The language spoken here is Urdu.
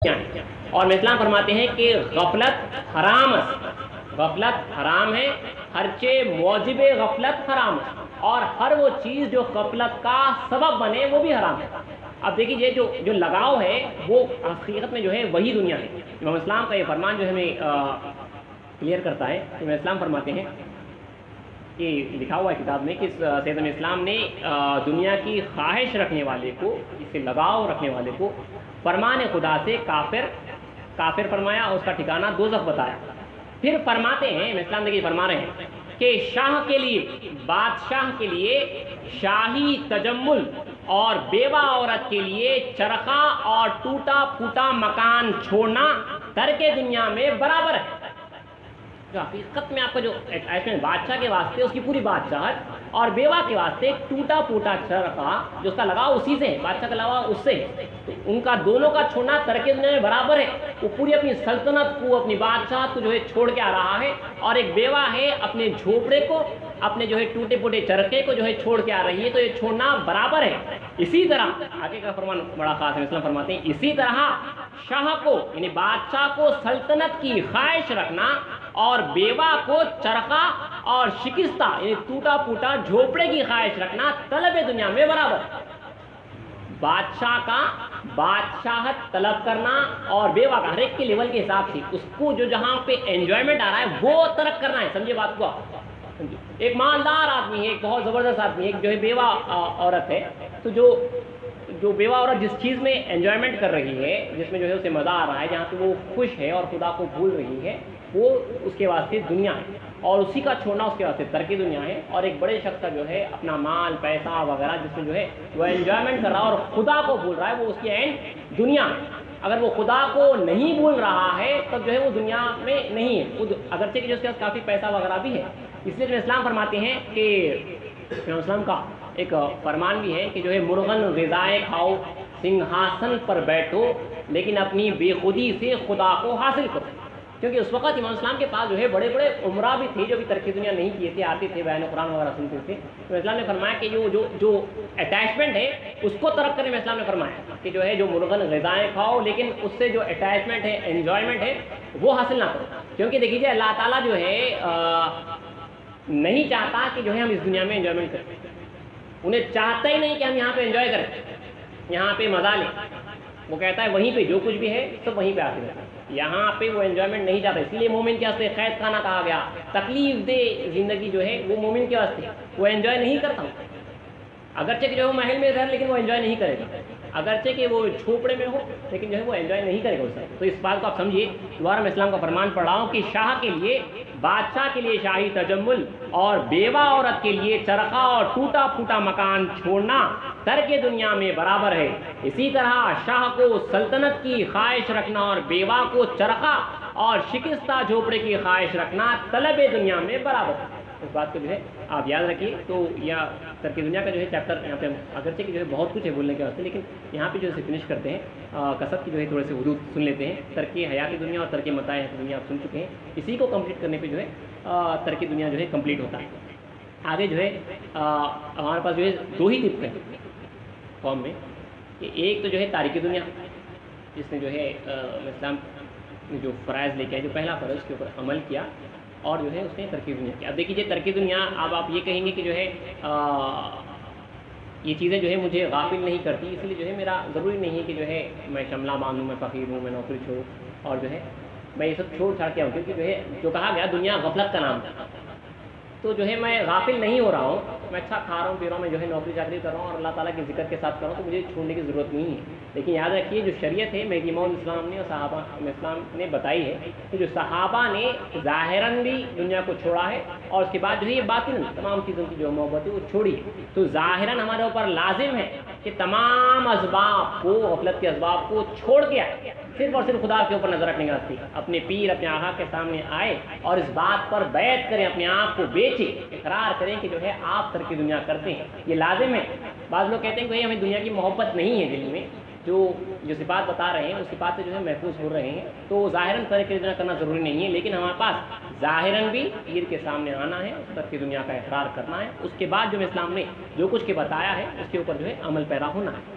اور میں اسلام فرماتے ہیں کہ غفلت حرام ہے، ہرچے موجب غفلت حرام ہے، اور ہر وہ چیز جو غفلت کا سبب بنے وہ بھی حرام ہے۔ اب دیکھیے جو لگاؤ ہے وہ حقیقت میں جو ہے وہی دنیا ہے۔ امام اسلام کا یہ فرمان جو ہمیں کلیئر کرتا ہے، امام اسلام فرماتے ہیں کہ لکھا ہوا ہے کتاب میں کہ سید اسلام نے دنیا کی خواہش رکھنے والے کو، اس سے لگاؤ رکھنے والے کو فرمان خدا سے کافر فرمایا، اور اس کا ٹھکانہ دوزخ بتایا۔ پھر فرماتے ہیں، اسلام دیکھیے فرما رہے ہیں کہ شاہ کے لیے، بادشاہ کے لیے شاہی تجمل اور بیوہ عورت کے لیے چرخا اور ٹوٹا پھوٹا مکان چھوڑنا ترک دنیا میں برابر ہے۔ جو حقیقت میں آپ کا جو ایسے بادشاہ کے واسطے اس کی پوری بادشاہت، اور بیوہ کے واسطے ٹوٹا پھوٹا چرخا جو اس کا لگاؤ اسی سے ہے، بادشاہ کا لگاؤ اس سے ہے، تو ان کا دونوں کا چھوڑنا ترک دنیا میں برابر ہے۔ وہ پوری اپنی سلطنت کو، اپنی بادشاہت کو جو ہے چھوڑ کے آ رہا ہے، اور ایک بیوہ ہے اپنے جھوپڑے کو، اپنے جو ہے ٹوٹے پھوٹے چرخے کو جو ہے چھوڑ کے آ رہی ہے، تو یہ چھوڑنا برابر ہے۔ اسی طرح آگے کا فرمان بڑا خاص ہے، اسلام فرماتے ہیں اسی طرح شاہ کو یعنی بادشاہ کو سلطنت کی خواہش رکھنا اور بیوہ کو چرخا اور شکستہ یعنی ٹوٹا پھوٹا جھوپڑے کی خواہش رکھنا طلب دنیا میں برابر ہے۔ بادشاہ کا بادشاہت طلب کرنا اور بیوہ کا ہر ایک کے لیول کے حساب سے اس کو جو جہاں پہ انجوائمنٹ آ رہا ہے وہ ترک کرنا ہے۔ سمجھے بات کو؟ ایک مالدار آدمی ہے، ایک بہت زبردست آدمی ہے، ایک جو ہے بیوہ عورت ہے، تو جو بیوہ عورت جس چیز میں انجوائمنٹ کر رہی ہے، جس میں جو ہے اسے مزہ آ رہا ہے، جہاں پہ وہ خوش ہے اور خدا کو بھول رہی ہے، وہ اس کے واسطے دنیا ہے، اور اسی کا چھوڑنا اس کے واسطے ترک دنیا ہے۔ اور ایک بڑے شخص کا جو ہے اپنا مال پیسہ وغیرہ جس میں جو ہے وہ انجوائمنٹ کر رہا ہے اور خدا کو بھول رہا ہے، وہ اس کی اینڈ دنیا ہے۔ اگر وہ خدا کو نہیں بھول رہا ہے تب جو ہے وہ دنیا میں نہیں ہے، اگرچہ کہ جو اس کے پاس کافی پیسہ وغیرہ بھی ہے۔ اس لیے جو اسلام فرماتے ہیں کہ اسلام کا ایک فرمان بھی ہے کہ جو ہے مرغن غذائے کھاؤ، سنگھاسن پر بیٹھو، لیکن اپنی بے خودی سے خدا کو حاصل کرو۔ کیونکہ اس وقت امام اسلام کے پاس جو ہے بڑے بڑے عمرہ بھی تھے جو بھی ترک دنیا نہیں کیے تھے، آتے تھے بیان قرآن وغیرہ سنتے تھے، تو اسلام نے فرمایا کہ جو اٹیچمنٹ ہے اس کو ترک کرنے میں اسلام نے فرمایا کہ جو ہے جو مرغن غذائیں کھاؤ، لیکن اس سے جو اٹیچمنٹ ہے، انجوائمنٹ ہے، وہ حاصل نہ کرو۔ کیونکہ دیکھیے اللہ تعالیٰ جو ہے نہیں چاہتا کہ جو ہے ہم اس دنیا میں انجوائمنٹ کریں، انہیں چاہتا ہی نہیں کہ ہم یہاں پہ انجوائے کریں، یہاں پہ مزہ لیں۔ وہ کہتا ہے وہیں پہ جو کچھ بھی ہے سب وہیں پہ آتے رہتا ہے، یہاں پہ وہ انجوائمنٹ نہیں چاہتا۔ اس لیے مومن کے واسطے قید خانہ کہا گیا، تکلیف دہ زندگی جو ہے وہ مومن کے واسطے، وہ انجوائے نہیں کرتا، اگرچہ کہ جو ہے وہ محل میں رہ لیکن وہ انجوائے نہیں کرے گا، اگرچہ کہ وہ جھوپڑے میں ہو لیکن جو ہے وہ انجوائے نہیں کرے گا اس سے۔ تو اس بات کو آپ سمجھیے، دوبارہ میں اسلام کا فرمان پڑھ رہا ہوں کہ شاہ کے لیے، بادشاہ کے لیے شاہی تجمل اور بیوہ عورت کے لیے چرخا اور ٹوٹا پھوٹا مکان چھوڑنا ترک دنیا میں برابر ہے۔ اسی طرح شاہ کو سلطنت کی خواہش رکھنا اور بیوہ کو چرخا اور شکستہ جھوپڑے کی خواہش رکھنا طلب دنیا میں برابر ہے۔ اس بات کو جو ہے آپ یاد رکھیے۔ تو یا ترک دنیا کا جو ہے چیپٹر یہاں پہ اگرچہ کہ جو ہے بہت کچھ ہے بولنے کے واسطے، لیکن یہاں پہ جو ہے فنش کرتے ہیں، کثرت کی جو ہے تھوڑے سے حدود سن لیتے ہیں۔ ترک حیات دنیا اور ترک متاع حیات دنیا آپ سن چکے ہیں، اسی کو کمپلیٹ کرنے پہ جو ہے ترک دنیا جو ہے کمپلیٹ ہوتا ہے۔ آگے جو ہے ہمارے پاس جو ہے دو ہی طبقے ہیں قوم میں، کہ ایک تو جو ہے تارک دنیا، جس نے جو ہے اسلام نے جو فرائض لے کے آئے، جو پہلا فرض اس کے اوپر عمل کیا، اور جو ہے اس نے ترک دنیا کی۔ اب دیکھیے ترک دنیا، اب آپ یہ کہیں گے کہ جو ہے یہ چیزیں جو ہے مجھے غافل نہیں کرتی، اس لیے جو ہے میرا ضروری نہیں ہے کہ جو ہے میں شملہ باندھوں، میں فقیر ہوں، میں نوکری چھوڑوں اور جو ہے میں یہ سب چھوڑ چھاڑ کے آؤں، کیونکہ جو ہے جو کہا گیا دنیا غفلت کا نام ہے، تو جو ہے میں غافل نہیں ہو رہا ہوں، میں اچھا کھا رہا ہوں، پی رہا ہوں، میں جو ہے نوکری چاکری کر رہا ہوں اور اللہ تعالیٰ کے ذکر کے ساتھ کر رہا ہوں، تو مجھے چھوڑنے کی ضرورت نہیں ہے۔ لیکن یاد رکھیے جو شریعت ہے مہدی موعود اسلام نے اور صحابہ اسلام نے بتائی ہے کہ جو صحابہ نے ظاہراً بھی دنیا کو چھوڑا ہے، اور اس کے بعد جو ہے یہ باطناً تمام چیزوں کی جو محبت ہے وہ چھوڑی ہے، تو ظاہراً ہمارے اوپر لازم ہے کہ تمام اسباب کو، غفلت کے اسباب کو چھوڑ کے آئے، صرف اور صرف خدا کے اوپر نظر رکھنے کا راستے، اپنے پیر اپنے آقا کے سامنے آئے اور اس بات پر بیعت کریں، اپنے آپ کو بیچیں، اقرار کریں کہ جو ہے آپ ترک دنیا کرتے ہیں، یہ لازم ہے۔ بعض لوگ کہتے ہیں کہ ہمیں دنیا کی محبت نہیں ہے دل میں، جو صفات بتا رہے ہیں اس صفات سے جو ہے محفوظ ہو رہے ہیں، تو ظاہراً ترک دنیا کرنا ضروری نہیں ہے، لیکن ہمارے پاس ظاہراً بھی پیر کے سامنے آنا ہے، ترک دنیا کا اقرار کرنا ہے، اس کے بعد جو اسلام نے جو کچھ کے بتایا ہے اس کے اوپر جو ہے عمل پیرا ہونا ہے۔